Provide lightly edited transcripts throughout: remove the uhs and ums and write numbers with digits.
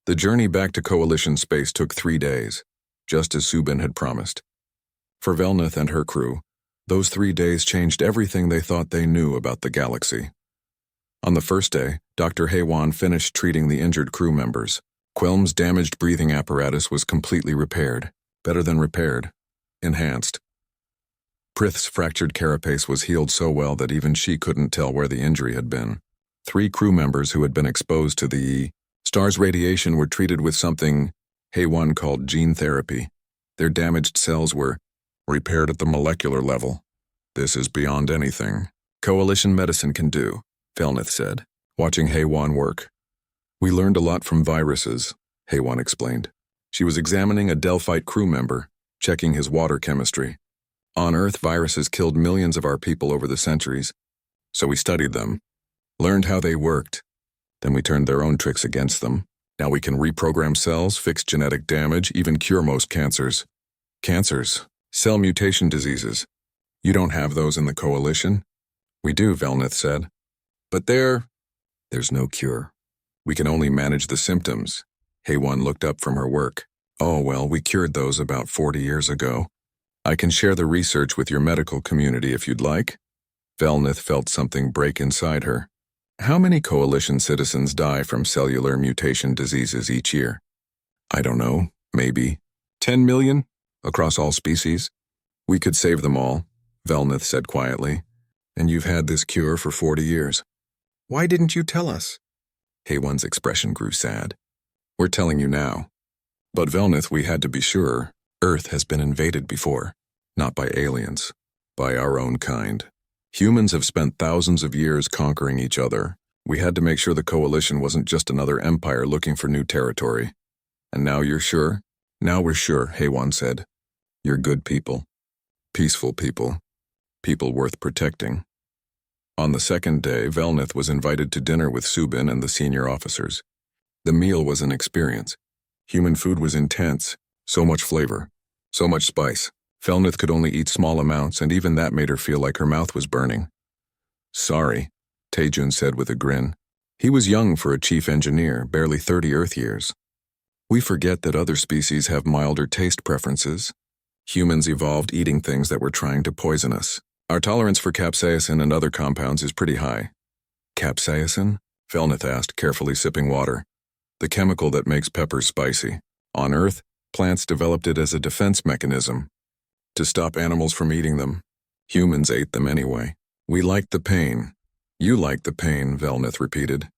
The journey back to Coalition space took 3 days, just as Subin had promised. For Velnith and her crew, those 3 days changed everything they thought they knew about the galaxy. On the first day, Dr. Haywan finished treating the injured crew members. Quelm's damaged breathing apparatus was completely repaired. Better than repaired. Enhanced. Prith's fractured carapace was healed so well that even she couldn't tell where the injury had been. 3 crew members who had been exposed to the star's radiation were treated with something Haywan called gene therapy. Their damaged cells were repaired at the molecular level. This is beyond anything Coalition medicine can do, Velnith said, watching Haywan work. We learned a lot from viruses, Haywan explained. She was examining a Delphite crew member, checking his water chemistry. On Earth, viruses killed millions of our people over the centuries, so we studied them, learned how they worked. Then we turned their own tricks against them. Now we can reprogram cells, fix genetic damage, even cure most cancers. Cancers, cell mutation diseases. You don't have those in the Coalition? We do, Velnith said. But there's no cure. We can only manage the symptoms. Haywan looked up from her work. Oh, well, we cured those about 40 years ago. I can share the research with your medical community if you'd like. Velnith felt something break inside her. How many Coalition citizens die from cellular mutation diseases each year? I don't know, maybe 10 million across all species? We could save them all, Velnith said quietly. And you've had this cure for 40 years. Why didn't you tell us? Haywan's expression grew sad. We're telling you now. But Velnith, we had to be sure. Earth has been invaded before, not by aliens, by our own kind. Humans have spent thousands of years conquering each other. We had to make sure the Coalition wasn't just another empire looking for new territory. And now you're sure? Now we're sure, Haywan said. You're good people. Peaceful people. People worth protecting. On the second day, Velnith was invited to dinner with Subin and the senior officers. The meal was an experience. Human food was intense. So much flavor, so much spice. Velnith could only eat small amounts, and even that made her feel like her mouth was burning. Sorry, Taejun said with a grin. He was young for a chief engineer, barely 30 Earth years. We forget that other species have milder taste preferences. Humans evolved eating things that were trying to poison us. Our tolerance for capsaicin and other compounds is pretty high. Capsaicin? Velnith asked, carefully sipping water. The chemical that makes peppers spicy. On Earth, plants developed it as a defense mechanism, to stop animals from eating them. Humans ate them anyway. We liked the pain. You liked the pain, Velnith repeated.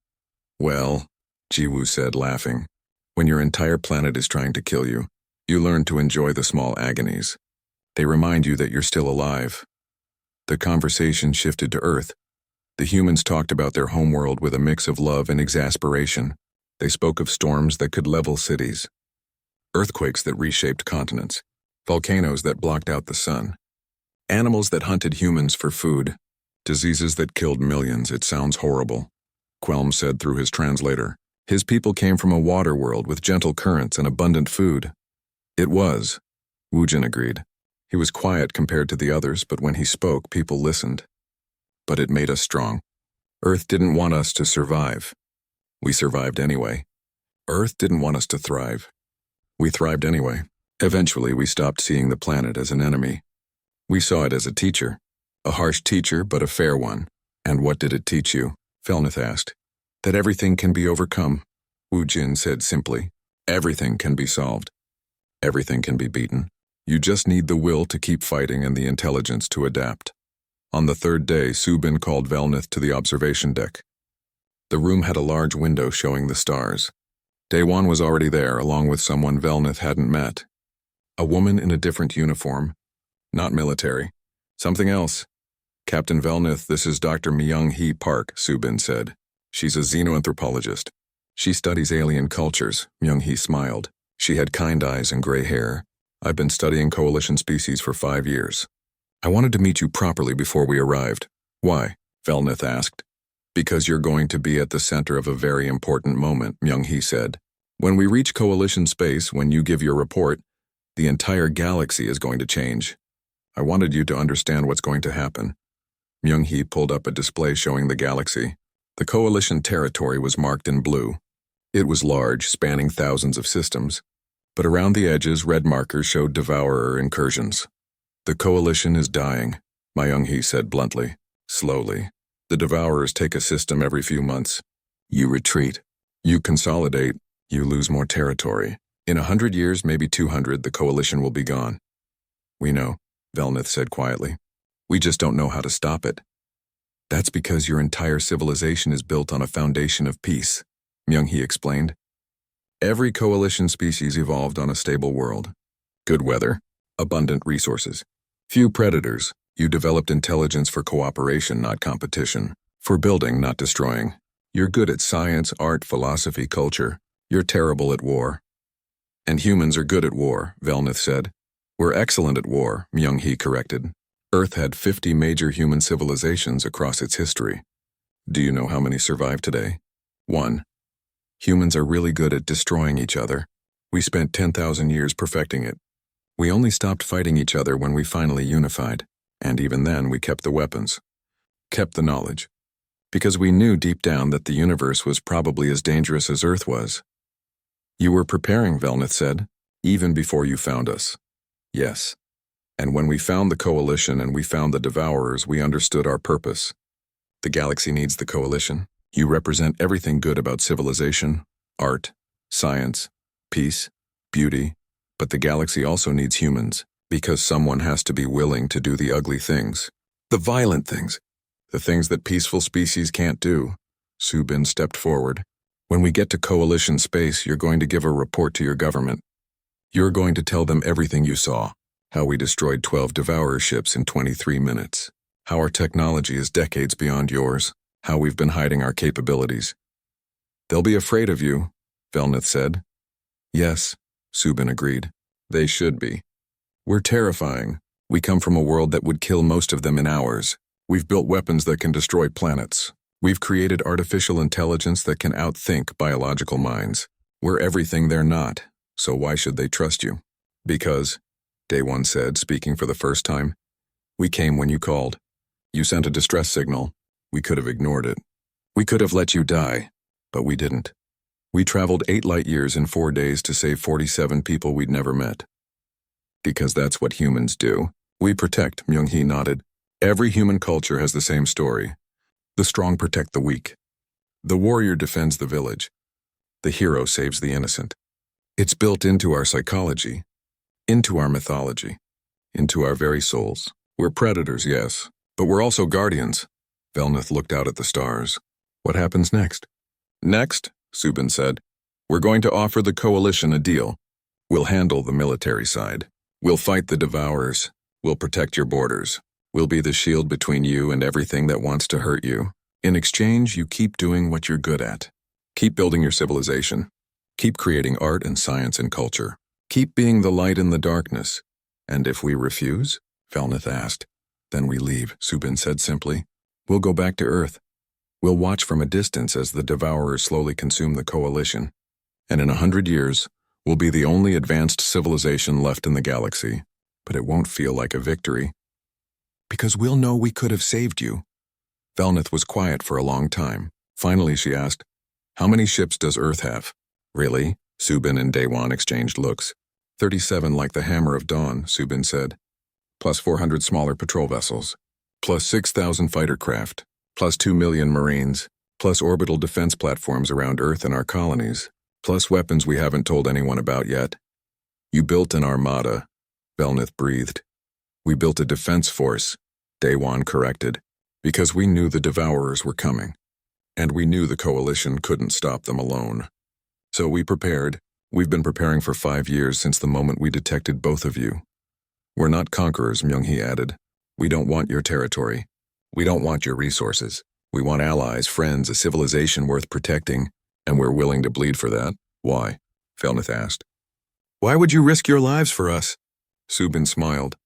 Well, Jiwoo said, laughing. When your entire planet is trying to kill you, you learn to enjoy the small agonies. They remind you that you're still alive. The conversation shifted to Earth. The humans talked about their homeworld with a mix of love and exasperation. They spoke of storms that could level cities. Earthquakes that reshaped continents, volcanoes that blocked out the sun, animals that hunted humans for food, diseases that killed millions. It sounds horrible, Quelm said through his translator. His people came from a water world with gentle currents and abundant food. It was, Woojin agreed. He was quiet compared to the others, but when he spoke, people listened. But it made us strong. Earth didn't want us to survive. We survived anyway. Earth didn't want us to thrive. We thrived anyway. Eventually, we stopped seeing the planet as an enemy. We saw it as a teacher. A harsh teacher, but a fair one. And what did it teach you? Velnith asked. That everything can be overcome, Woojin said simply. Everything can be solved. Everything can be beaten. You just need the will to keep fighting and the intelligence to adapt. On the third day, Subin called Velnith to the observation deck. The room had a large window showing the stars. Daewon was already there, along with someone Velnith hadn't met. A woman in a different uniform. Not military. Something else. Captain Velnith, this is Dr. Myung-hee Park, Subin said. She's a xenoanthropologist. She studies alien cultures, Myung-hee smiled. She had kind eyes and gray hair. I've been studying Coalition species for 5 years. I wanted to meet you properly before we arrived. Why? Velnith asked. Because you're going to be at the center of a very important moment, Myung-hee said. When we reach Coalition space, when you give your report, the entire galaxy is going to change. I wanted you to understand what's going to happen. Myung-hee pulled up a display showing the galaxy. The Coalition territory was marked in blue. It was large, spanning thousands of systems, but around the edges red markers showed devourer incursions. The coalition is dying, Myung-hee said bluntly. Slowly. The devourers take a system every few months. You retreat. You consolidate. You lose more territory. In 100 years, maybe 200, the coalition will be gone. We know, Velnith said quietly. We just don't know how to stop it. That's because your entire civilization is built on a foundation of peace, Myung-hee explained. Every coalition species evolved on a stable world. Good weather, abundant resources. Few predators. You developed intelligence for cooperation, not competition. For building, not destroying. You're good at science, art, philosophy, culture. You're terrible at war. And humans are good at war, Velnith said. We're excellent at war, Myung-hee corrected. Earth had 50 major human civilizations across its history. Do you know how many survive today? 1. Humans are really good at destroying each other. We spent 10,000 years perfecting it. We only stopped fighting each other when we finally unified. And even then, we kept the weapons. Kept the knowledge. Because we knew deep down that the universe was probably as dangerous as Earth was. You were preparing, Velnith said, even before you found us. Yes. And when we found the coalition and we found the devourers, we understood our purpose. The galaxy needs the coalition. You represent everything good about civilization, art, science, peace, beauty, but the galaxy also needs humans, because someone has to be willing to do the ugly things, the violent things, the things that peaceful species can't do. Subin stepped forward. When we get to coalition space, you're going to give a report to your government. You're going to tell them everything you saw, how we destroyed 12 devourer ships in 23 minutes, how our technology is decades beyond yours, how we've been hiding our capabilities. They'll be afraid of you, Velnith said. Yes, Subin agreed. They should be. We're terrifying. We come from a world that would kill most of them in hours. We've built weapons that can destroy planets. We've created artificial intelligence that can outthink biological minds. We're everything they're not, so why should they trust you? Because, Day One said, speaking for the first time, we came when you called. You sent a distress signal. We could have ignored it. We could have let you die, but we didn't. We traveled 8 light years in 4 days to save 47 people we'd never met. Because that's what humans do. We protect, Myung-hee nodded. Every human culture has the same story. The strong protect the weak. The warrior defends the village. The hero saves the innocent. It's built into our psychology, into our mythology, into our very souls. We're predators, yes, but we're also guardians. Velnith looked out at the stars. What happens next? Next, Subin said, we're going to offer the coalition a deal. We'll handle the military side. We'll fight the devourers. We'll protect your borders. We'll be the shield between you and everything that wants to hurt you. In exchange, you keep doing what you're good at. Keep building your civilization. Keep creating art and science and culture. Keep being the light in the darkness. And if we refuse? Velnith asked. Then we leave, Subin said simply. We'll go back to Earth. We'll watch from a distance as the devourers slowly consume the coalition. And in 100 years, we'll be the only advanced civilization left in the galaxy. But it won't feel like a victory. Because we'll know we could have saved you. Velnith was quiet for a long time. Finally, she asked, how many ships does Earth have? Really? Subin and Daewon exchanged looks. 37 like the Hammer of Dawn, Subin said. Plus 400 smaller patrol vessels. Plus 6,000 fighter craft. Plus 2 million Marines. Plus orbital defense platforms around Earth and our colonies. Plus weapons we haven't told anyone about yet. You built an armada, Velnith breathed. We built a defense force, Daewon corrected, because we knew the devourers were coming. And we knew the coalition couldn't stop them alone. So we prepared. We've been preparing for 5 years since the moment we detected both of you. We're not conquerors, Myung-hee added. We don't want your territory. We don't want your resources. We want allies, friends, a civilization worth protecting, and we're willing to bleed for that. Why? Velnith asked. Why would you risk your lives for us? Subin smiled.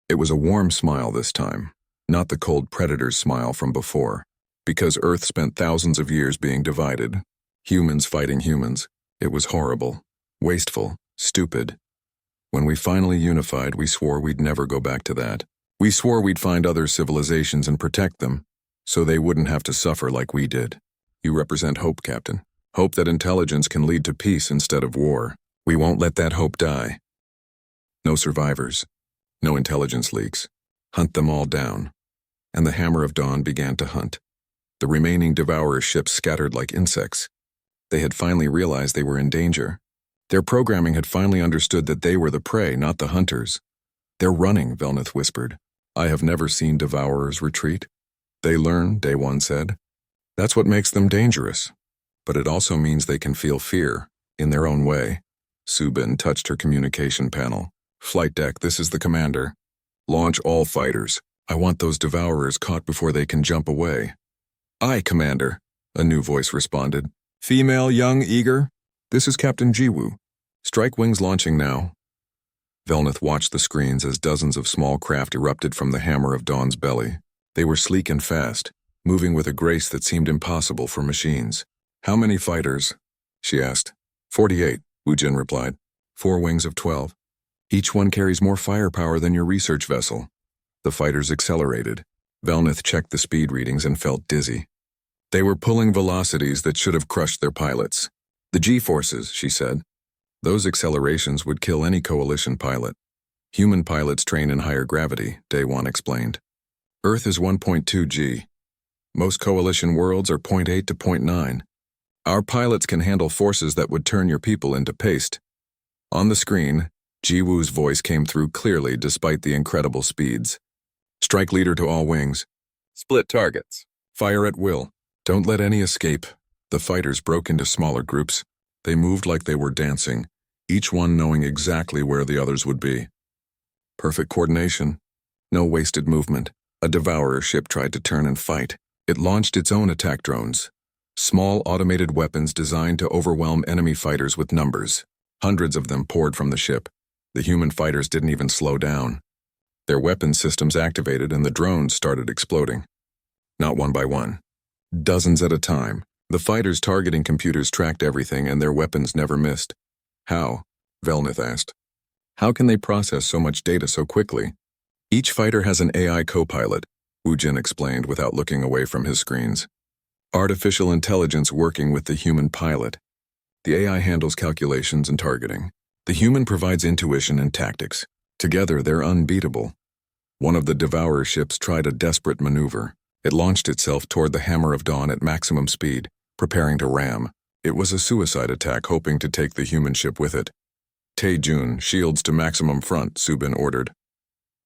It was a warm smile this time, not the cold predator's smile from before. Because Earth spent thousands of years being divided, humans fighting humans. It was horrible, wasteful, stupid. When we finally unified, we swore we'd never go back to that. We swore we'd find other civilizations and protect them, so they wouldn't have to suffer like we did. You represent hope, Captain. Hope that intelligence can lead to peace instead of war. We won't let that hope die. No survivors. No intelligence leaks. Hunt them all down. And the Hammer of Dawn began to hunt. The remaining Devourer ships scattered like insects. They had finally realized they were in danger. Their programming had finally understood that they were the prey, not the hunters. They're running, Velnith whispered. I have never seen Devourers retreat. They learn, Day One said. That's what makes them dangerous. But it also means they can feel fear, in their own way. Subin touched her communication panel. Flight deck, this is the commander. Launch all fighters. I want those Devourers caught before they can jump away. Aye, Commander, a new voice responded. Female, young, eager? This is Captain Jiwoo. Strike wings launching now. Velnith watched the screens as dozens of small craft erupted from the Hammer of Dawn's belly. They were sleek and fast, moving with a grace that seemed impossible for machines. How many fighters? She asked. 48, Wujin replied. 4 wings of 12. Each one carries more firepower than your research vessel. The fighters accelerated. Velnith checked the speed readings and felt dizzy. They were pulling velocities that should have crushed their pilots. The G-forces, she said. Those accelerations would kill any coalition pilot. Human pilots train in higher gravity, Day One explained. Earth is 1.2 G. Most coalition worlds are 0.8 to 0.9. Our pilots can handle forces that would turn your people into paste. On the screen, Jiwoo's voice came through clearly despite the incredible speeds. Strike leader to all wings. Split targets. Fire at will. Don't let any escape. The fighters broke into smaller groups. They moved like they were dancing, each one knowing exactly where the others would be. Perfect coordination. No wasted movement. A Devourer ship tried to turn and fight. It launched its own attack drones. Small automated weapons designed to overwhelm enemy fighters with numbers. Hundreds of them poured from the ship. The human fighters didn't even slow down. Their weapon systems activated and the drones started exploding. Not one by one. Dozens at a time. The fighters' targeting computers tracked everything and their weapons never missed. How? Velnith asked. How can they process so much data so quickly? Each fighter has an AI co-pilot, Wujin explained without looking away from his screens. Artificial intelligence working with the human pilot. The AI handles calculations and targeting. The human provides intuition and tactics. Together, they're unbeatable. One of the Devourer ships tried a desperate maneuver. It launched itself toward the Hammer of Dawn at maximum speed, preparing to ram. It was a suicide attack hoping to take the human ship with it. Taejun, shields to maximum front, Subin ordered.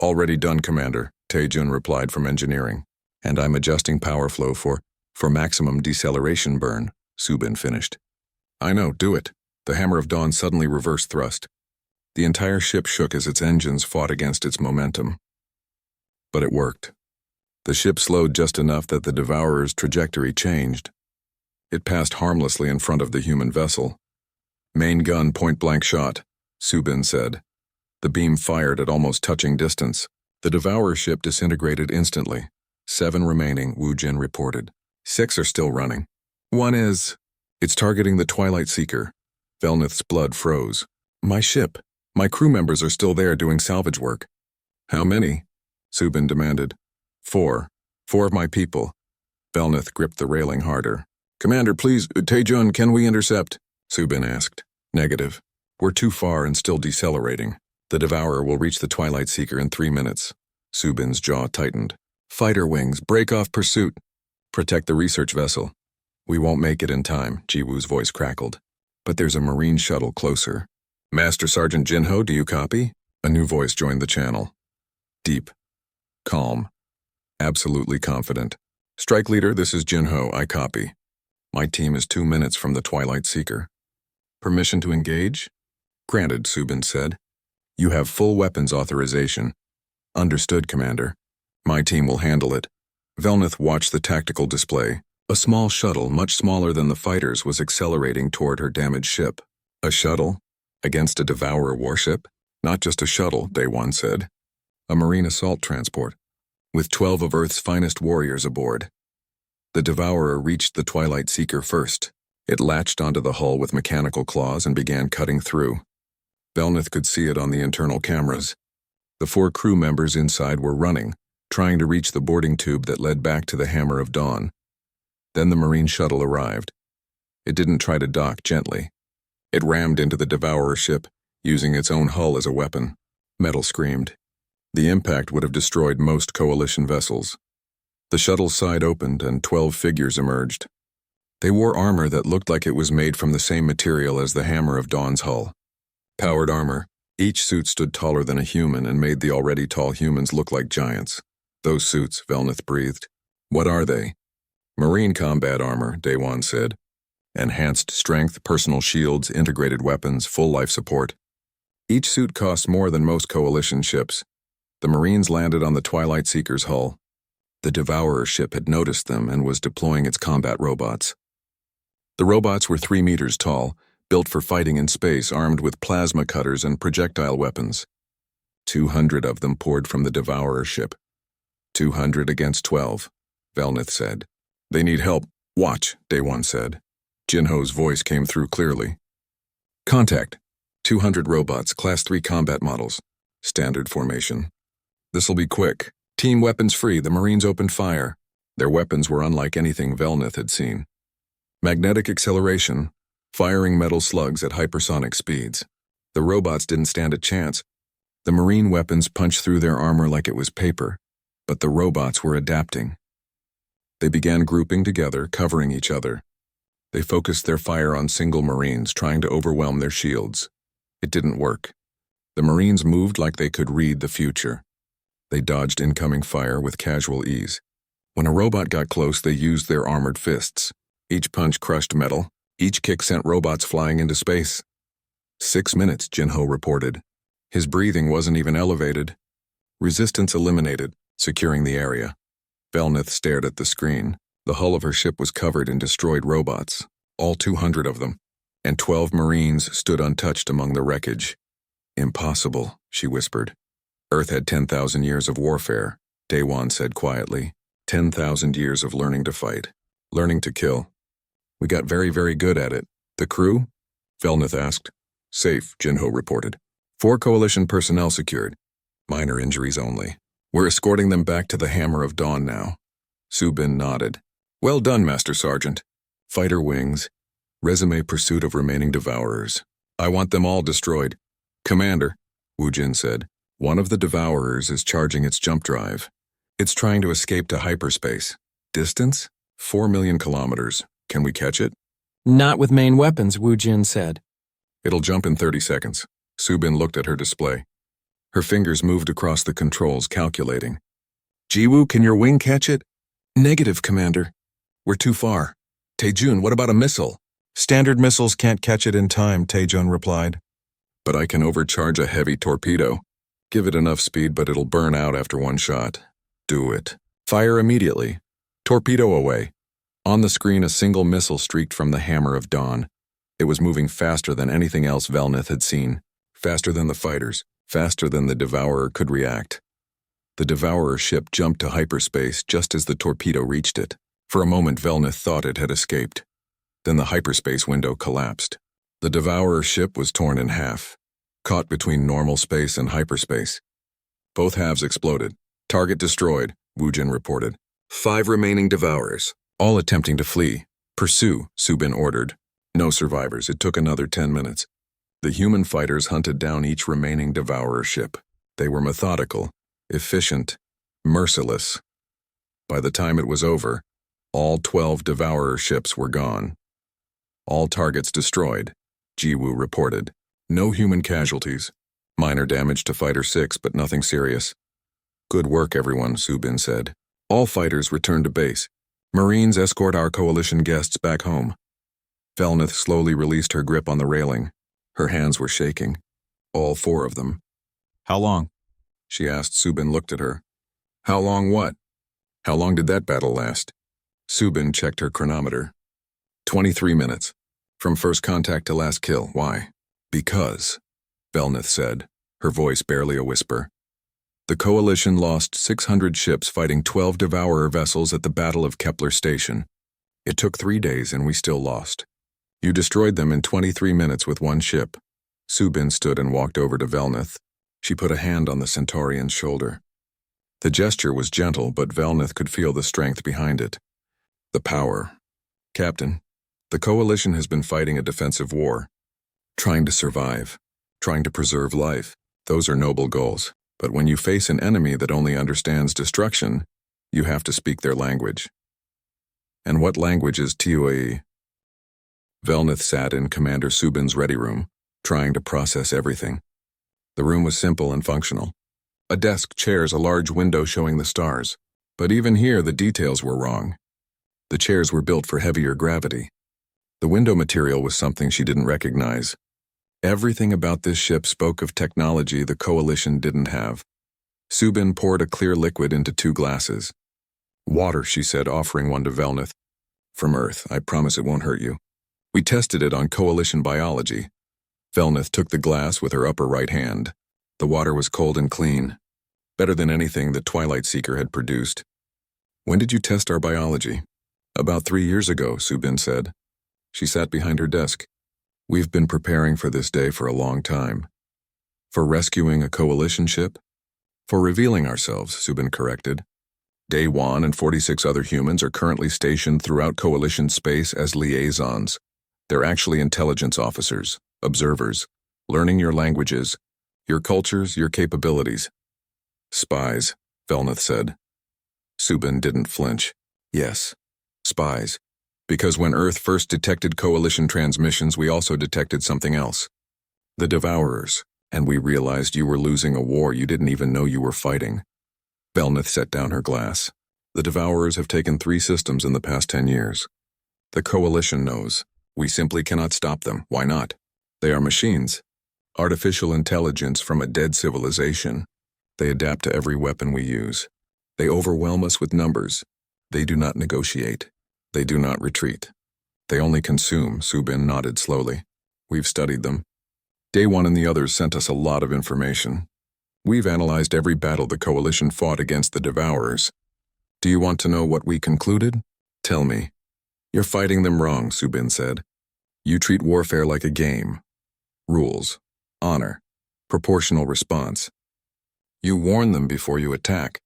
Already done, Commander, Taejun replied from engineering. And I'm adjusting power flow for maximum deceleration burn, Subin finished. I know, do it. The Hammer of Dawn suddenly reversed thrust. The entire ship shook as its engines fought against its momentum. But it worked. The ship slowed just enough that the Devourer's trajectory changed. It passed harmlessly in front of the human vessel. Main gun point-blank shot, Subin said. The beam fired at almost touching distance. The Devourer ship disintegrated instantly. 7 remaining, Wujin reported. 6 are still running. 1 is... It's targeting the Twilight Seeker. Velnith's blood froze. My ship. My crew members are still there doing salvage work. How many? Subin demanded. 4. 4 of my people. Velnith gripped the railing harder. Commander, please, Taejun, can we intercept? Subin asked. Negative. We're too far and still decelerating. The Devourer will reach the Twilight Seeker in 3 minutes. Subin's jaw tightened. Fighter wings, break off pursuit. Protect the research vessel. We won't make it in time, Jiwoo's voice crackled. But there's a Marine shuttle closer. Master Sergeant Jinho, do you copy? A new voice joined the channel. Deep. Calm. Absolutely confident. Strike leader, this is Jinho, I copy. My team is 2 minutes from the Twilight Seeker. Permission to engage? Granted, Subin said. You have full weapons authorization. Understood, Commander. My team will handle it. Velnith watched the tactical display. A small shuttle, much smaller than the fighters, was accelerating toward her damaged ship. A shuttle? Against a Devourer warship? Not just a shuttle, Day One said. A Marine assault transport. With 12 of Earth's finest warriors aboard. The Devourer reached the Twilight Seeker first. It latched onto the hull with mechanical claws and began cutting through. Velnith could see it on the internal cameras. The 4 crew members inside were running, trying to reach the boarding tube that led back to the Hammer of Dawn. Then the Marine shuttle arrived. It didn't try to dock gently. It rammed into the Devourer ship, using its own hull as a weapon. Metal screamed. The impact would have destroyed most Coalition vessels. The shuttle's side opened and 12 figures emerged. They wore armor that looked like it was made from the same material as the Hammer of Dawn's hull. Powered armor. Each suit stood taller than a human and made the already tall humans look like giants. Those suits, Velnith breathed. What are they? Marine combat armor, Daewon said. Enhanced strength, personal shields, integrated weapons, full life support. Each suit cost more than most Coalition ships. The Marines landed on the Twilight Seeker's hull. The Devourer ship had noticed them and was deploying its combat robots. The robots were 3 meters tall, built for fighting in space, armed with plasma cutters and projectile weapons. 200 of them poured from the Devourer ship. 200 against 12, Velnith said. They need help. Watch, Daewon said. Jinho's voice came through clearly. Contact. 200 robots, Class 3 combat models. Standard formation. This'll be quick. Team weapons free, the Marines opened fire. Their weapons were unlike anything Velnith had seen. Magnetic acceleration, firing metal slugs at hypersonic speeds. The robots didn't stand a chance. The Marine weapons punched through their armor like it was paper, but the robots were adapting. They began grouping together, covering each other. They focused their fire on single Marines, trying to overwhelm their shields. It didn't work. The Marines moved like they could read the future. They dodged incoming fire with casual ease. When a robot got close, they used their armored fists. Each punch crushed metal. Each kick sent robots flying into space. 6 minutes, Jinho reported. His breathing wasn't even elevated. Resistance eliminated, securing the area. Velnith stared at the screen. The hull of her ship was covered in destroyed robots, all 200 of them, and 12 Marines stood untouched among the wreckage. Impossible, she whispered. Earth had 10,000 years of warfare, Daewon said quietly. 10,000 years of learning to fight, learning to kill. We got very, very good at it. The crew? Velnith asked. Safe, Jinho reported. 4 Coalition personnel secured. Minor injuries only. We're escorting them back to the Hammer of Dawn now. Subin nodded. Well done, Master Sergeant. Fighter wings. Resume pursuit of remaining Devourers. I want them all destroyed. Commander, Wujin said. One of the Devourers is charging its jump drive. It's trying to escape to hyperspace. Distance? 4 million kilometers. Can we catch it? Not with main weapons, Wujin said. It'll jump in 30 seconds. Subin looked at her display. Her fingers moved across the controls, calculating. Jiwoo, can your wing catch it? Negative, Commander. We're too far. Taejun, what about a missile? Standard missiles can't catch it in time, Taejun replied. But I can overcharge a heavy torpedo. Give it enough speed, but it'll burn out after one shot. Do it. Fire immediately. Torpedo away. On the screen, a single missile streaked from the Hammer of Dawn. It was moving faster than anything else Velnith had seen. Faster than the fighters. Faster than the Devourer could react. The Devourer ship jumped to hyperspace just as the torpedo reached it. For a moment, Velnith thought it had escaped. Then the hyperspace window collapsed. The Devourer ship was torn in half, caught between normal space and hyperspace. Both halves exploded. Target destroyed, Wujin reported. 5 remaining Devourers, all attempting to flee. Pursue, Subin ordered. No survivors. It took another 10 minutes. The human fighters hunted down each remaining Devourer ship. They were methodical, efficient, merciless. By the time it was over, all 12 Devourer ships were gone. All targets destroyed, Jiwoo reported. No human casualties. Minor damage to Fighter 6, but nothing serious. Good work, everyone, Subin said. All fighters return to base. Marines escort our Coalition guests back home. Velnith slowly released her grip on the railing. Her hands were shaking. All 4 of them. How long? She asked. Subin looked at her. How long what? How long did that battle last? Subin checked her chronometer. 23 minutes. From first contact to last kill. Why? Because, Velnith said, her voice barely a whisper. The Coalition lost 600 ships fighting 12 Devourer vessels at the Battle of Kepler Station. It took 3 days and we still lost. You destroyed them in 23 minutes with 1 ship. Subin stood and walked over to Velnith. She put a hand on the Centaurian's shoulder. The gesture was gentle, but Velnith could feel the strength behind it. The power. Captain, The Coalition has been fighting a defensive war, trying to survive, trying to preserve life. Those are noble goals. But when you face an enemy that only understands destruction, you have to speak their language. And what language is TOE? Velnith sat in Commander Subin's ready room, trying to process everything. The room was simple and functional. A desk, chairs, a large window showing the stars. But even here, the details were wrong. The chairs were built for heavier gravity. The window material was something she didn't recognize. Everything about this ship spoke of technology the Coalition didn't have. Subin poured a clear liquid into 2 glasses. Water, she said, offering one to Velnith. From Earth, I promise it won't hurt you. We tested it on Coalition biology. Velnith took the glass with her upper right hand. The water was cold and clean, better than anything the Twilight Seeker had produced. When did you test our biology? About 3 years ago, Subin said. She sat behind her desk. We've been preparing for this day for a long time. For rescuing a Coalition ship? For revealing ourselves, Subin corrected. Day 1 and 46 other humans are currently stationed throughout Coalition space as liaisons. They're actually intelligence officers, observers, learning your languages, your cultures, your capabilities. Spies, Velnith said. Subin didn't flinch. Yes, spies. Because when Earth first detected Coalition transmissions, we also detected something else. The Devourers, and we realized you were losing a war you didn't even know you were fighting. Velnith set down her glass. The Devourers have taken 3 systems in the past 10 years. The Coalition knows. We simply cannot stop them. Why not? They are machines. Artificial intelligence from a dead civilization. They adapt to every weapon we use. They overwhelm us with numbers. They do not negotiate. They do not retreat. They only consume, Subin nodded slowly. We've studied them. Day 1 and the others sent us a lot of information. We've analyzed every battle the Coalition fought against the Devourers. Do you want to know what we concluded? Tell me. You're fighting them wrong, Subin said. You treat warfare like a game. Rules, honor, proportional response. You warn them before you attack.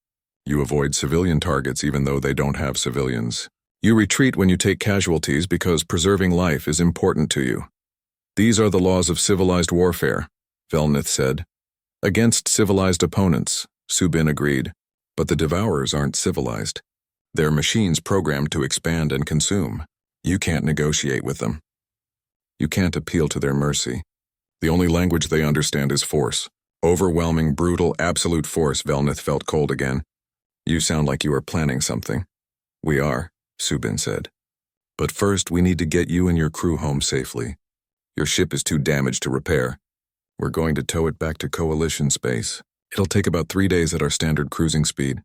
You avoid civilian targets even though they don't have civilians. You retreat when you take casualties because preserving life is important to you. These are the laws of civilized warfare, Velnith said. Against civilized opponents, Subin agreed. But the Devourers aren't civilized. They're machines programmed to expand and consume. You can't negotiate with them. You can't appeal to their mercy. The only language they understand is force. Overwhelming, brutal, absolute force. Velnith felt cold again. You sound like you are planning something. We are, Subin said. But first, we need to get you and your crew home safely. Your ship is too damaged to repair. We're going to tow it back to Coalition space. It'll take about 3 days at our standard cruising speed.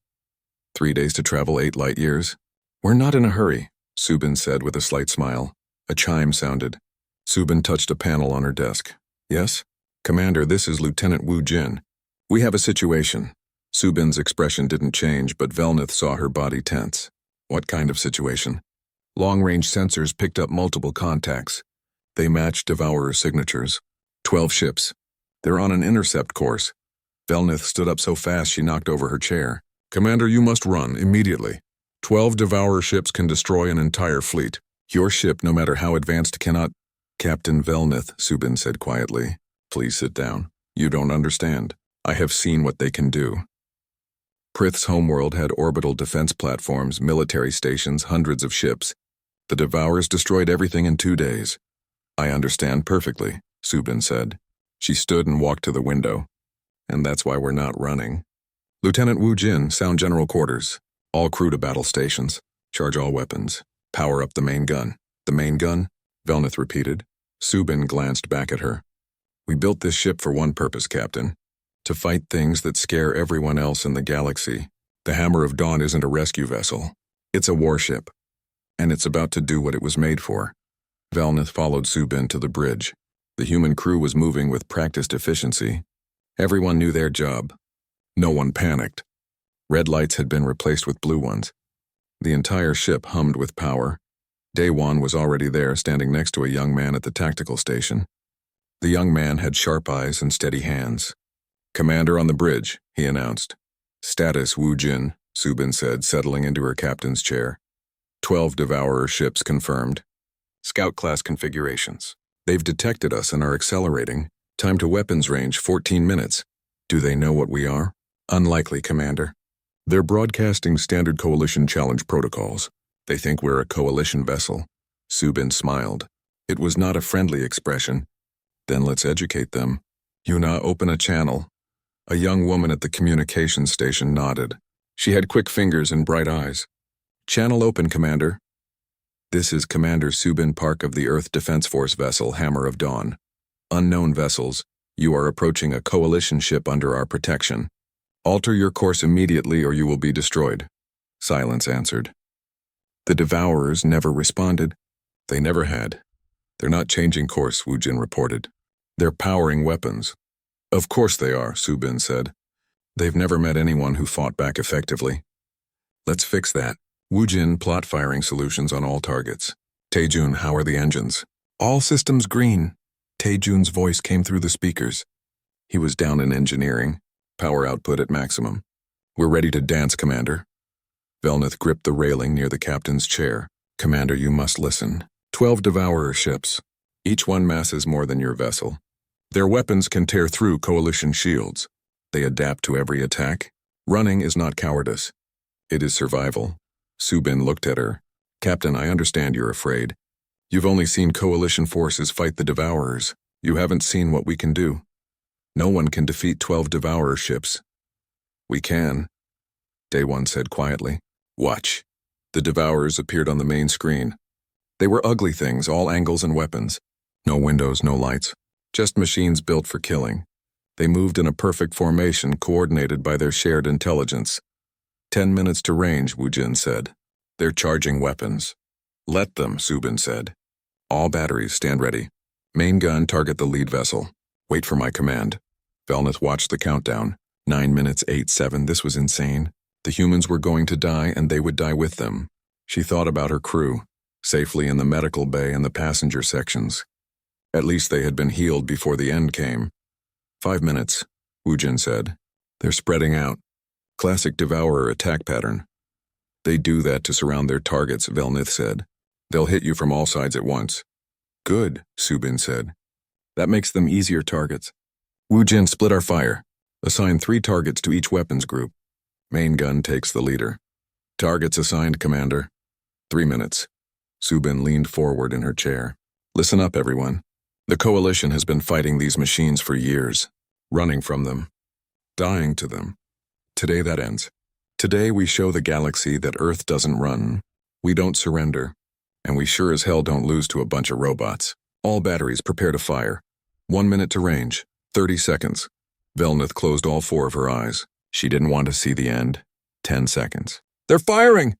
3 days to travel 8 light years. We're not in a hurry, Subin said with a slight smile. A chime sounded. Subin touched a panel on her desk. Yes? Commander, this is Lieutenant Wu Jin. We have a situation. Subin's expression didn't change, but Velnith saw her body tense. What kind of situation? Long-range sensors picked up multiple contacts. They matched Devourer signatures. 12 ships. They're on an intercept course. Velnith stood up so fast she knocked over her chair. Commander, you must run, immediately. 12 Devourer ships can destroy an entire fleet. Your ship, no matter how advanced, cannot... Captain Velnith, Subin said quietly. Please sit down. You don't understand. I have seen what they can do. Prith's homeworld had orbital defense platforms, military stations, hundreds of ships. The Devourers destroyed everything in 2 days. I understand perfectly, Subin said. She stood and walked to the window. And that's why we're not running. Lieutenant Wu Jin, sound general quarters. All crew to battle stations. Charge all weapons. Power up the main gun. The main gun? Velnith repeated. Subin glanced back at her. We built this ship for one purpose, Captain. To fight things that scare everyone else in the galaxy. The Hammer of Dawn isn't a rescue vessel. It's a warship. And it's about to do what it was made for. Velnith followed Subin to the bridge. The human crew was moving with practiced efficiency. Everyone knew their job. No one panicked. Red lights had been replaced with blue ones. The entire ship hummed with power. Day 1 was already there, standing next to a young man at the tactical station. The young man had sharp eyes and steady hands. Commander on the bridge, he announced. Status Wu Jin, Subin said, settling into her captain's chair. 12 Devourer ships confirmed. Scout class configurations. They've detected us and are accelerating. Time to weapons range 14 minutes. Do they know what we are? Unlikely, Commander. They're broadcasting standard Coalition challenge protocols. They think we're a Coalition vessel. Subin smiled. It was not a friendly expression. Then let's educate them. Yuna, open a channel. A young woman at the communications station nodded. She had quick fingers and bright eyes. Channel open, Commander. This is Commander Subin Park of the Earth Defense Force vessel Hammer of Dawn. Unknown vessels, you are approaching a Coalition ship under our protection. Alter your course immediately or you will be destroyed. Silence answered. The Devourers never responded. They never had. They're not changing course, Wujin reported. They're powering weapons. Of course they are, Subin said. They've never met anyone who fought back effectively. Let's fix that. Wujin, plot firing solutions on all targets. Taejun, how are the engines? All systems green. Taejun's voice came through the speakers. He was down in engineering. Power output at maximum. We're ready to dance, Commander. Velnith gripped the railing near the captain's chair. Commander, you must listen. 12 Devourer ships. Each one masses more than your vessel. Their weapons can tear through Coalition shields. They adapt to every attack. Running is not cowardice. It is survival. Subin looked at her. Captain, I understand you're afraid. You've only seen Coalition forces fight the Devourers. You haven't seen what we can do. No one can defeat 12 Devourer ships. We can. Day One said quietly. Watch. The Devourers appeared on the main screen. They were ugly things, all angles and weapons. No windows, no lights. Just machines built for killing. They moved in a perfect formation coordinated by their shared intelligence. 10 minutes to range, Wujin said. They're charging weapons. Let them, Subin said. All batteries stand ready. Main gun target the lead vessel. Wait for my command. Velnith watched the countdown. 9 minutes, 8-7, this was insane. The humans were going to die and they would die with them. She thought about her crew, safely in the medical bay and the passenger sections. At least they had been healed before the end came. 5 minutes, Wujin said. They're spreading out. Classic Devourer attack pattern. They do that to surround their targets, Velnith said. They'll hit you from all sides at once. Good, Subin said. That makes them easier targets. Wujin, split our fire. Assign 3 targets to each weapons group. Main gun takes the leader. Targets assigned, Commander. 3 minutes. Subin leaned forward in her chair. Listen up, everyone. The Coalition has been fighting these machines for years, running from them, dying to them. Today that ends. Today we show the galaxy that Earth doesn't run. We don't surrender. And we sure as hell don't lose to a bunch of robots. All batteries prepare to fire. 1 minute to range. 30 seconds. Velnith closed all 4 of her eyes. She didn't want to see the end. 10 seconds. They're firing!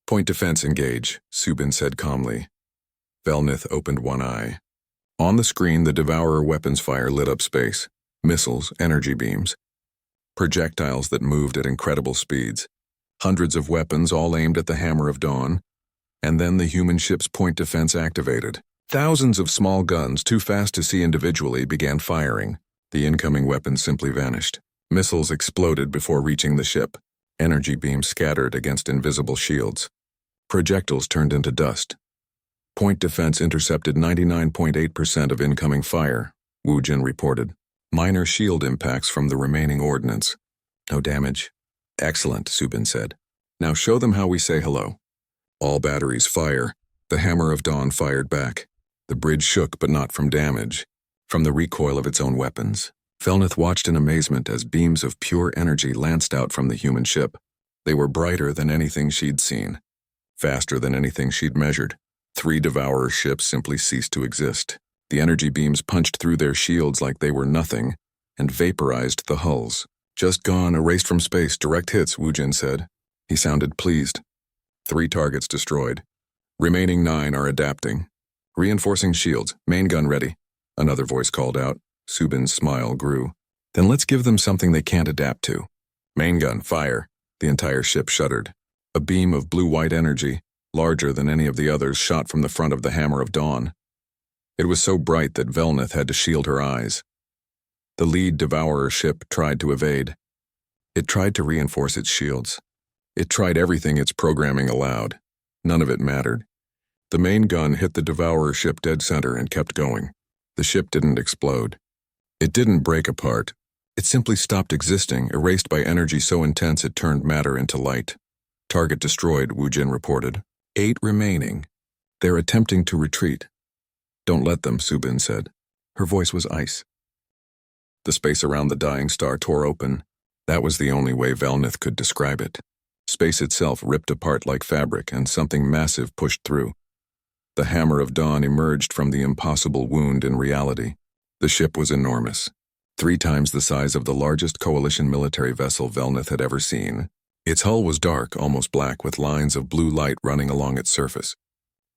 Point defense engage, Subin said calmly. Velnith opened one eye. On the screen, the Devourer weapons fire lit up space. Missiles, energy beams. Projectiles that moved at incredible speeds. Hundreds of weapons all aimed at the Hammer of Dawn. And then the human ship's point defense activated. Thousands of small guns, too fast to see individually, began firing. The incoming weapons simply vanished. Missiles exploded before reaching the ship. Energy beams scattered against invisible shields. Projectiles turned into dust. Point defense intercepted 99.8% of incoming fire, Wujin reported. Minor shield impacts from the remaining ordnance. No damage. Excellent, Subin said. Now show them how we say hello. All batteries fire. The Hammer of Dawn fired back. The bridge shook, but not from damage. From the recoil of its own weapons. Velnith watched in amazement as beams of pure energy lanced out from the human ship. They were brighter than anything she'd seen. Faster than anything she'd measured. 3 Devourer ships simply ceased to exist. The energy beams punched through their shields like they were nothing, and vaporized the hulls. Just gone, erased from space, direct hits, Wujin said. He sounded pleased. 3 targets destroyed. Remaining 9 are adapting. Reinforcing shields, main gun ready. Another voice called out. Subin's smile grew. Then let's give them something they can't adapt to. Main gun, fire. The entire ship shuddered. A beam of blue-white energy, larger than any of the others, shot from the front of the Hammer of Dawn. It was so bright that Velnith had to shield her eyes. The lead Devourer ship tried to evade. It tried to reinforce its shields. It tried everything its programming allowed. None of it mattered. The main gun hit the Devourer ship dead center and kept going. The ship didn't explode. It didn't break apart. It simply stopped existing, erased by energy so intense it turned matter into light. Target destroyed, Wu Jin reported. 8 remaining. They're attempting to retreat. Don't let them, Subin said. Her voice was ice. The space around the dying star tore open. That was the only way Velnith could describe it. Space itself ripped apart like fabric, and something massive pushed through. The Hammer of Dawn emerged from the impossible wound in reality. The ship was enormous, 3 times the size of the largest coalition military vessel Velnith had ever seen. Its hull was dark, almost black, with lines of blue light running along its surface.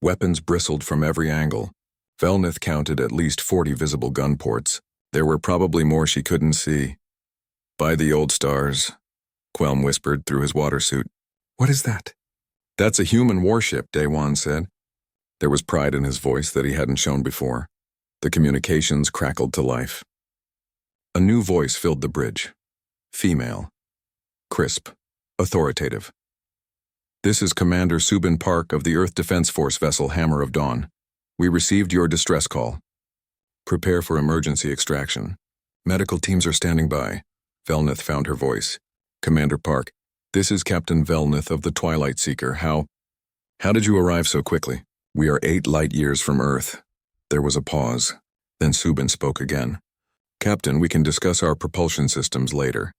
Weapons bristled from every angle. Velnith counted at least 40 visible gun ports. There were probably more she couldn't see. By the old stars, Quelm whispered through his water suit. What is that? That's a human warship, Daewon said. There was pride in his voice that he hadn't shown before. The communications crackled to life. A new voice filled the bridge. Female. Crisp. Authoritative. This is Commander Subin Park of the Earth Defense Force vessel Hammer of Dawn. We received your distress call. Prepare for emergency extraction. Medical teams are standing by. Velnith found her voice. Commander Park, this is Captain Velnith of the Twilight Seeker. How did you arrive so quickly? We are 8 light years from Earth. There was a pause. Then Subin spoke again. Captain, we can discuss our propulsion systems later.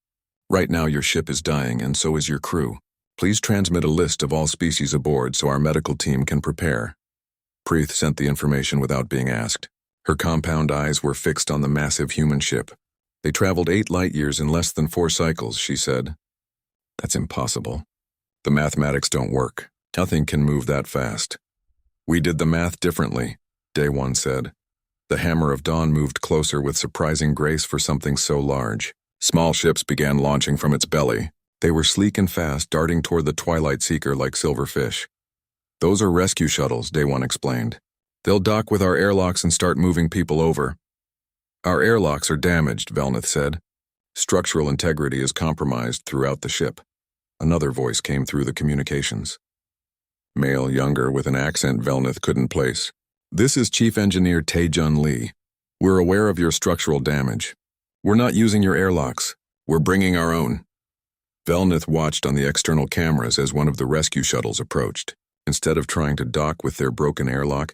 Right now your ship is dying, and so is your crew. Please transmit a list of all species aboard so our medical team can prepare. Preeth sent the information without being asked. Her compound eyes were fixed on the massive human ship. They traveled 8 light years in less than 4 cycles, she said. That's impossible. The mathematics don't work. Nothing can move that fast. We did the math differently, Daewon said. The Hammer of Dawn moved closer with surprising grace for something so large. Small ships began launching from its belly. They were sleek and fast, darting toward the Twilight Seeker like silver fish. Those are rescue shuttles, Daewon explained. They'll dock with our airlocks and start moving people over. Our airlocks are damaged, Velnith said. Structural integrity is compromised throughout the ship. Another voice came through the communications. Male, younger, with an accent Velnith couldn't place. This is Chief Engineer Tae-Jun Lee. We're aware of your structural damage. We're not using your airlocks. We're bringing our own. Velnith watched on the external cameras as one of the rescue shuttles approached. Instead of trying to dock with their broken airlock,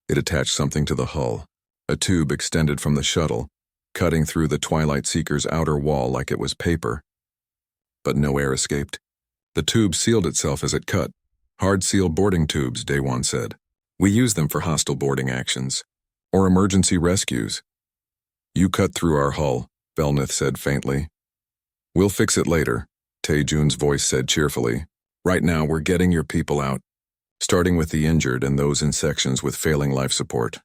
it attached something to the hull. A tube extended from the shuttle, cutting through the Twilight Seeker's outer wall like it was paper. But no air escaped. The tube sealed itself as it cut. Hard-seal boarding tubes, Daewon said. We use them for hostile boarding actions, or emergency rescues. You cut through our hull, Velnith said faintly. We'll fix it later, Tae-Jun's voice said cheerfully. Right now we're getting your people out, starting with the injured and those in sections with failing life support.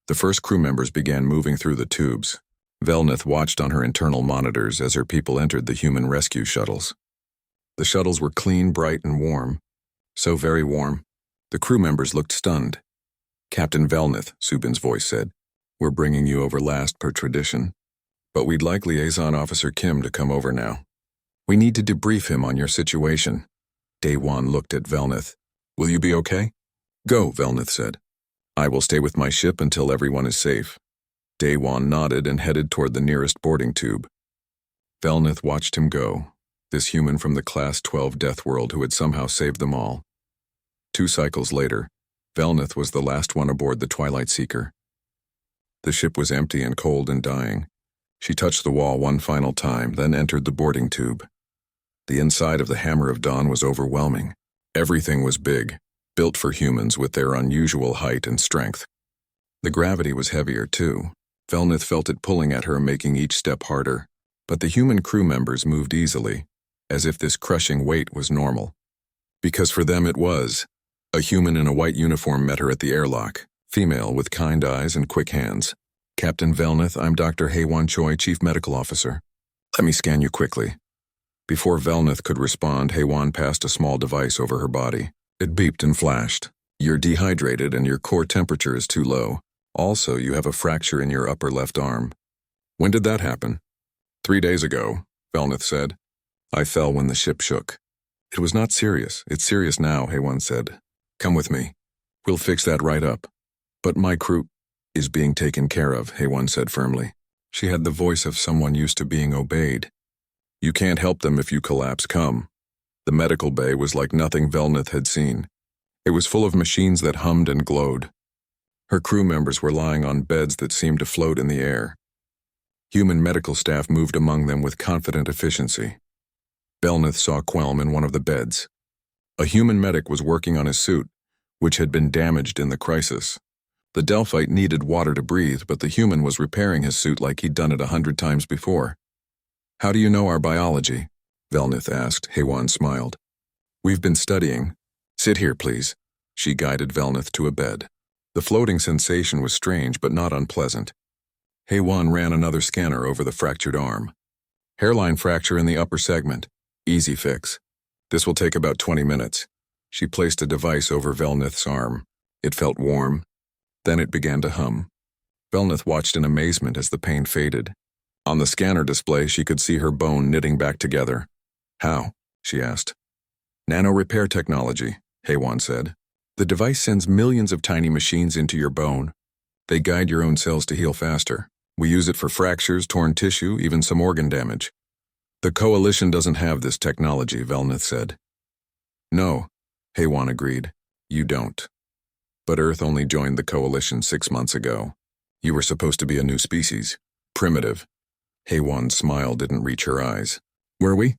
The first crew members began moving through the tubes. Velnith watched on her internal monitors as her people entered the human rescue shuttles. The shuttles were clean, bright, and warm. So very warm. The crew members looked stunned. Captain Velnith, Subin's voice said, we're bringing you over last per tradition. But we'd like Liaison Officer Kim to come over now. We need to debrief him on your situation. Daewon looked at Velnith. Will you be okay? Go, Velnith said. I will stay with my ship until everyone is safe. Daewon nodded and headed toward the nearest boarding tube. Velnith watched him go, this human from the Class 12 Deathworld who had somehow saved them all. 2 cycles later, Velnith was the last one aboard the Twilight Seeker. The ship was empty and cold and dying. She touched the wall one final time, then entered the boarding tube. The inside of the Hammer of Dawn was overwhelming. Everything was big, built for humans with their unusual height and strength. The gravity was heavier too. Velnith felt it pulling at her, making each step harder. But the human crew members moved easily, as if this crushing weight was normal. Because for them it was. A human in a white uniform met her at the airlock, female with kind eyes and quick hands. Captain Velnith, I'm Dr. Haewon Choi, Chief Medical Officer. Let me scan you quickly. Before Velnith could respond, Haewon passed a small device over her body. It beeped and flashed. You're dehydrated and your core temperature is too low. Also, you have a fracture in your upper left arm. When did that happen? 3 days ago, Velnith said. I fell when the ship shook. It was not serious. It's serious now, Haewon said. Come with me. We'll fix that right up. But my crew is being taken care of, HFY said firmly. She had the voice of someone used to being obeyed. You can't help them if you collapse, come. The medical bay was like nothing Velnith had seen. It was full of machines that hummed and glowed. Her crew members were lying on beds that seemed to float in the air. Human medical staff moved among them with confident efficiency. Velnith saw Quelm in one of the beds. A human medic was working on his suit, which had been damaged in the crisis. The Delphite needed water to breathe, but the human was repairing his suit like he'd done it 100 times before. How do you know our biology? Velnith asked. HFY smiled. We've been studying. Sit here, please. She guided Velnith to a bed. The floating sensation was strange but not unpleasant. HFY ran another scanner over the fractured arm. Hairline fracture in the upper segment. Easy fix. This will take about 20 minutes. She placed a device over Velnith's arm. It felt warm. Then it began to hum. Velnith watched in amazement as the pain faded. On the scanner display, she could see her bone knitting back together. How? She asked. Nano-repair technology, HFY said. The device sends millions of tiny machines into your bone. They guide your own cells to heal faster. We use it for fractures, torn tissue, even some organ damage. The Coalition doesn't have this technology, Velnith said. No, HFY agreed. You don't. But Earth only joined the Coalition 6 months ago. You were supposed to be a new species. Primitive. HFY's smile didn't reach her eyes. Were we?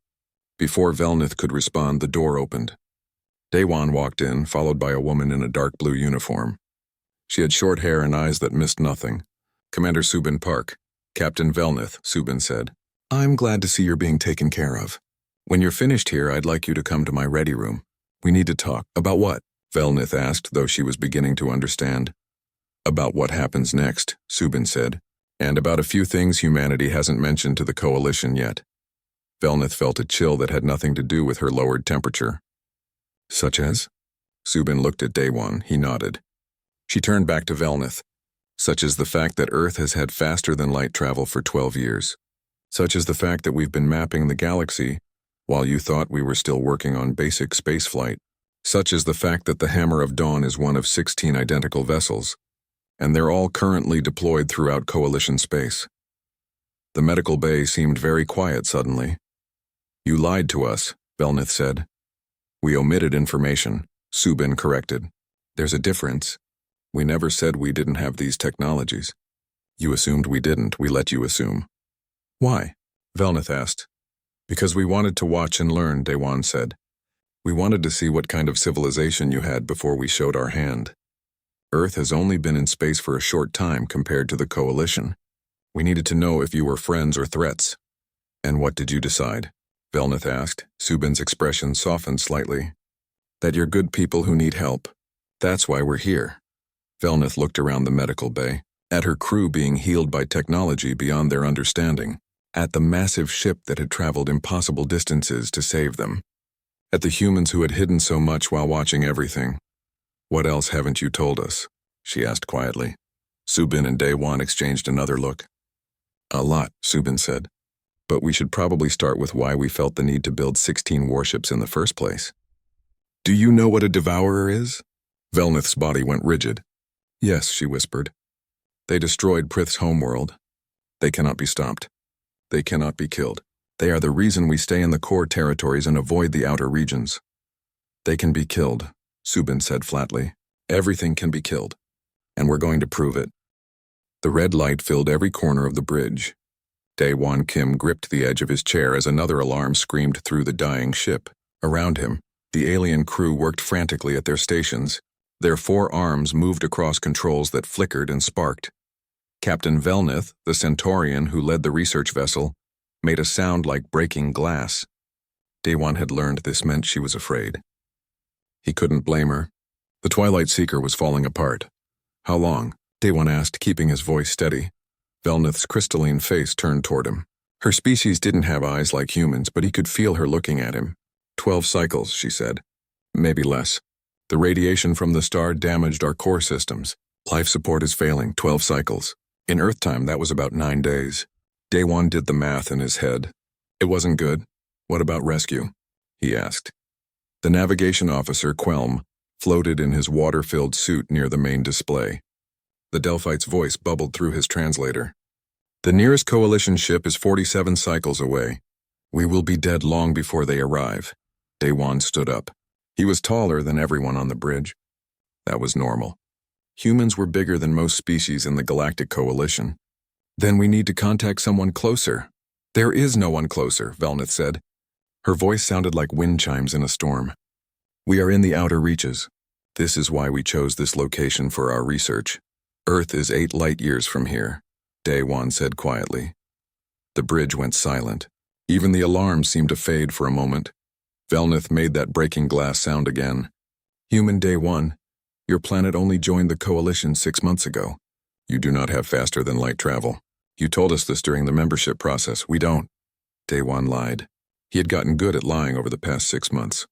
Before Velnith could respond, the door opened. Daewon walked in, followed by a woman in a dark blue uniform. She had short hair and eyes that missed nothing. Commander Subin Park. Captain Velnith, Subin said. I'm glad to see you're being taken care of. When you're finished here, I'd like you to come to my ready room. We need to talk. About what? Velnith asked, though she was beginning to understand. About what happens next, Subin said, and about a few things humanity hasn't mentioned to the Coalition yet. Velnith felt a chill that had nothing to do with her lowered temperature. Such as? Subin looked at Daewon. He nodded. She turned back to Velnith. Such as the fact that Earth has had faster-than-light travel for 12 years. Such as the fact that we've been mapping the galaxy while you thought we were still working on basic spaceflight. Such as the fact that the Hammer of Dawn is one of 16 identical vessels, and they're all currently deployed throughout Coalition space. The medical bay seemed very quiet suddenly. You lied to us, Velnith said. We omitted information, Subin corrected. There's a difference. We never said we didn't have these technologies. You assumed we didn't, we let you assume. Why? Velnith asked. Because we wanted to watch and learn, Daewon said. We wanted to see what kind of civilization you had before we showed our hand. Earth has only been in space for a short time compared to the Coalition. We needed to know if you were friends or threats. And what did you decide? Velnith asked. Subin's expression softened slightly. That you're good people who need help. That's why we're here. Velnith looked around the medical bay, at her crew being healed by technology beyond their understanding, at the massive ship that had traveled impossible distances to save them, at the humans who had hidden so much while watching everything. What else haven't you told us? She asked quietly. Subin and Daewon exchanged another look. A lot, Subin said. But we should probably start with why we felt the need to build 16 warships in the first place. Do you know what a devourer is? Velnith's body went rigid. Yes, she whispered. They destroyed Prith's homeworld. They cannot be stopped. They cannot be killed. They are the reason we stay in the core territories and avoid the outer regions. They can be killed, Subin said flatly. Everything can be killed. And we're going to prove it. The red light filled every corner of the bridge. Daewon Kim gripped the edge of his chair as another alarm screamed through the dying ship. Around him, the alien crew worked frantically at their stations. Their 4 arms moved across controls that flickered and sparked. Captain Velnith, the Centaurian who led the research vessel, made a sound like breaking glass. Daewon had learned this meant she was afraid. He couldn't blame her. The Twilight Seeker was falling apart. How long? Daewon asked, keeping his voice steady. Velnith's crystalline face turned toward him. Her species didn't have eyes like humans, but he could feel her looking at him. 12 cycles, she said. Maybe less. The radiation from the star damaged our core systems. Life support is failing, 12 cycles. In Earth time, that was about 9 days. Daewon did the math in his head. It wasn't good. What about rescue? He asked. The navigation officer, Quelm, floated in his water-filled suit near the main display. The Delphite's voice bubbled through his translator. The nearest coalition ship is 47 cycles away. We will be dead long before they arrive. Daewon stood up. He was taller than everyone on the bridge. That was normal. Humans were bigger than most species in the Galactic Coalition. Then we need to contact someone closer. There is no one closer, Velnith said. Her voice sounded like wind chimes in a storm. We are in the outer reaches. This is why we chose this location for our research. Earth is 8 light years from here, Daewon said quietly. The bridge went silent. Even the alarm seemed to fade for a moment. Velnith made that breaking glass sound again. Human Daewon, your planet only joined the Coalition 6 months ago. You do not have faster than light travel. You told us this during the membership process. We don't. Daewon lied. He had gotten good at lying over the past 6 months.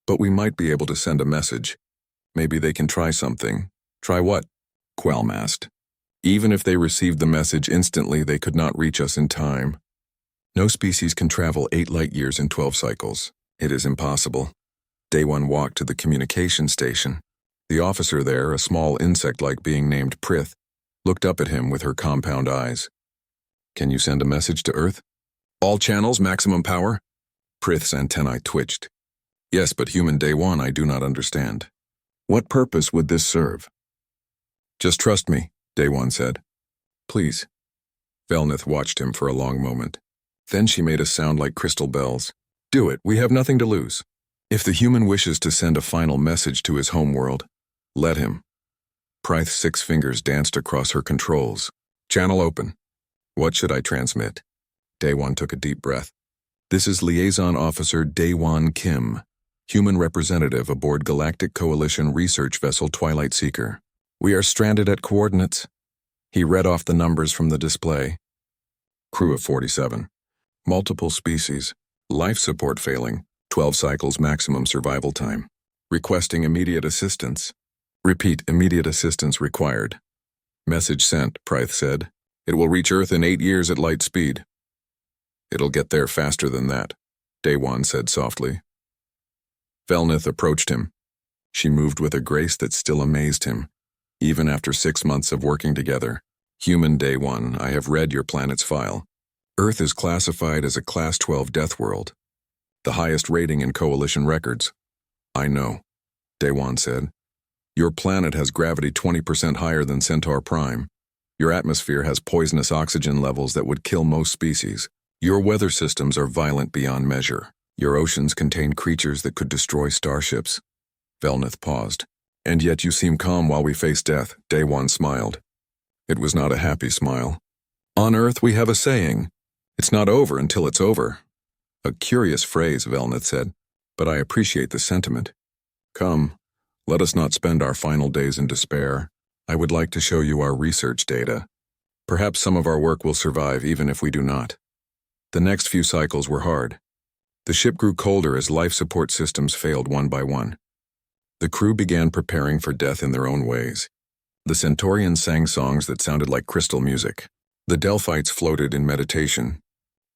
But we might be able to send a message. Maybe they can try something. Try what? Quelm asked. Even if they received the message instantly, they could not reach us in time. No species can travel 8 light years in 12 cycles. It is impossible. Daewon walked to the communication station. The officer there, a small insect-like being named Prith, looked up at him with her compound eyes. Can you send a message to Earth? All channels, maximum power? Prith's antennae twitched. Yes, but human Daewon, I do not understand. What purpose would this serve? Just trust me, Daewon said. Please. Velnith watched him for a long moment. Then she made a sound like crystal bells. Do it, we have nothing to lose. If the human wishes to send a final message to his homeworld, let him. Prith's 6 fingers danced across her controls. Channel open. What should I transmit? Daewon took a deep breath. This is Liaison Officer Daewon Kim, human representative aboard Galactic Coalition research vessel Twilight Seeker. We are stranded at coordinates. He read off the numbers from the display. Crew of 47. Multiple species. Life support failing. 12 cycles maximum survival time. Requesting immediate assistance. Repeat, immediate assistance required. Message sent, Prith said. It will reach Earth in 8 years at light speed. It'll get there faster than that, Daewon said softly. Velnith approached him. She moved with a grace that still amazed him. Even after 6 months of working together. Human Daewon, I have read your planet's file. Earth is classified as a Class 12 death world. The highest rating in Coalition records. I know, Daewon said. Your planet has gravity 20% higher than Centaur Prime. Your atmosphere has poisonous oxygen levels that would kill most species. Your weather systems are violent beyond measure. Your oceans contain creatures that could destroy starships. Velnith paused. And yet you seem calm while we face death, Daewon smiled. It was not a happy smile. On Earth we have a saying, it's not over until it's over. A curious phrase, Velnith said, but I appreciate the sentiment. Come, let us not spend our final days in despair. I would like to show you our research data. Perhaps some of our work will survive even if we do not. The next few cycles were hard. The ship grew colder as life support systems failed one by one. The crew began preparing for death in their own ways. The Centaurians sang songs that sounded like crystal music. The Delphites floated in meditation.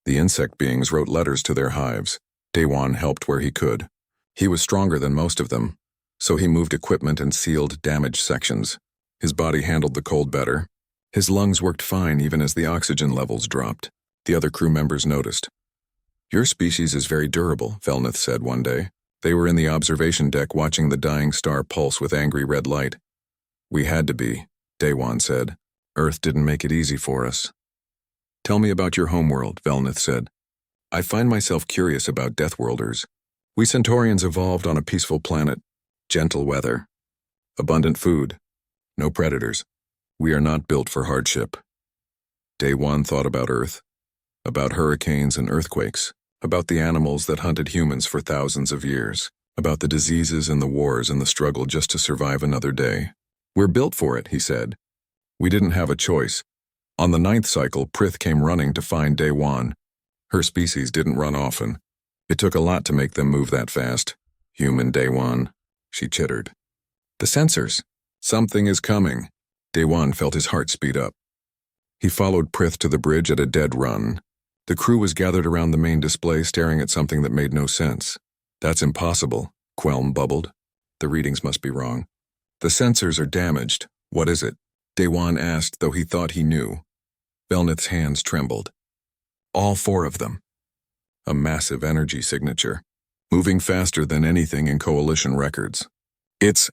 The insect beings wrote letters to their hives. Daewon helped where he could. He was stronger than most of them, so he moved equipment and sealed damaged sections. His body handled the cold better. His lungs worked fine even as the oxygen levels dropped. The other crew members noticed. Your species is very durable, Velnith said one day. They were in the observation deck watching the dying star pulse with angry red light. We had to be, Daewon said. Earth didn't make it easy for us. Tell me about your homeworld, Velnith said. I find myself curious about Deathworlders. We Centaurians evolved on a peaceful planet. Gentle weather. Abundant food. No predators. We are not built for hardship. Daewon thought about Earth. About hurricanes and earthquakes. About the animals that hunted humans for thousands of years. About the diseases and the wars and the struggle just to survive another day. We're built for it, he said. We didn't have a choice. On the 9th cycle, Prith came running to find Daewon. Her species didn't run often. It took a lot to make them move that fast. Human Daewon, she chittered. The sensors. Something is coming. Daewon felt his heart speed up. He followed Prith to the bridge at a dead run. The crew was gathered around the main display staring at something that made no sense. That's impossible, Quelm bubbled. The readings must be wrong. The sensors are damaged. What is it? Dewan asked, though he thought he knew. Velnith's hands trembled. All 4 of them. A massive energy signature, moving faster than anything in Coalition records. It's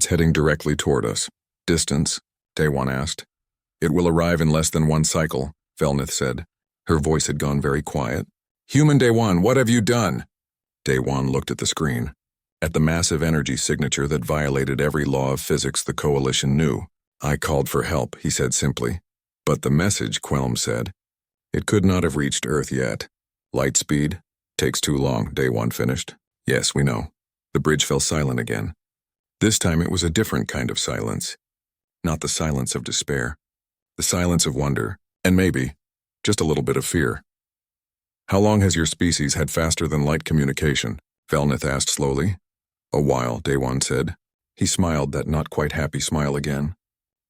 heading directly toward us. Distance? Dewan asked. It will arrive in less than 1 cycle, Velnith said. Her voice had gone very quiet. Human Dewan, what have you done? Dewan looked at the screen, at the massive energy signature that violated every law of physics the Coalition knew. I called for help, he said simply. But the message, Quelm said. It could not have reached Earth yet. Light speed? Takes too long, Dewan finished. Yes, we know. The bridge fell silent again. This time it was a different kind of silence. Not the silence of despair. The silence of wonder, and maybe, just a little bit of fear. How long has your species had faster-than-light communication? Velnith asked slowly. A while, Dewan said. He smiled that not-quite-happy smile again.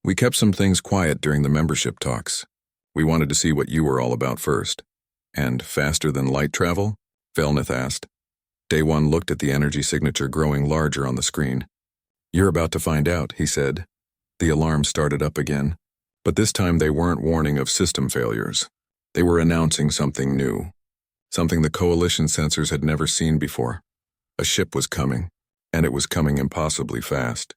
We kept some things quiet during the membership talks. We wanted to see what you were all about first. And faster-than-light travel? Velnith asked. Dewan looked at the energy signature growing larger on the screen. You're about to find out, he said. The alarm started up again. But this time they weren't warning of system failures. They were announcing something new. Something the Coalition sensors had never seen before. A ship was coming, and it was coming impossibly fast.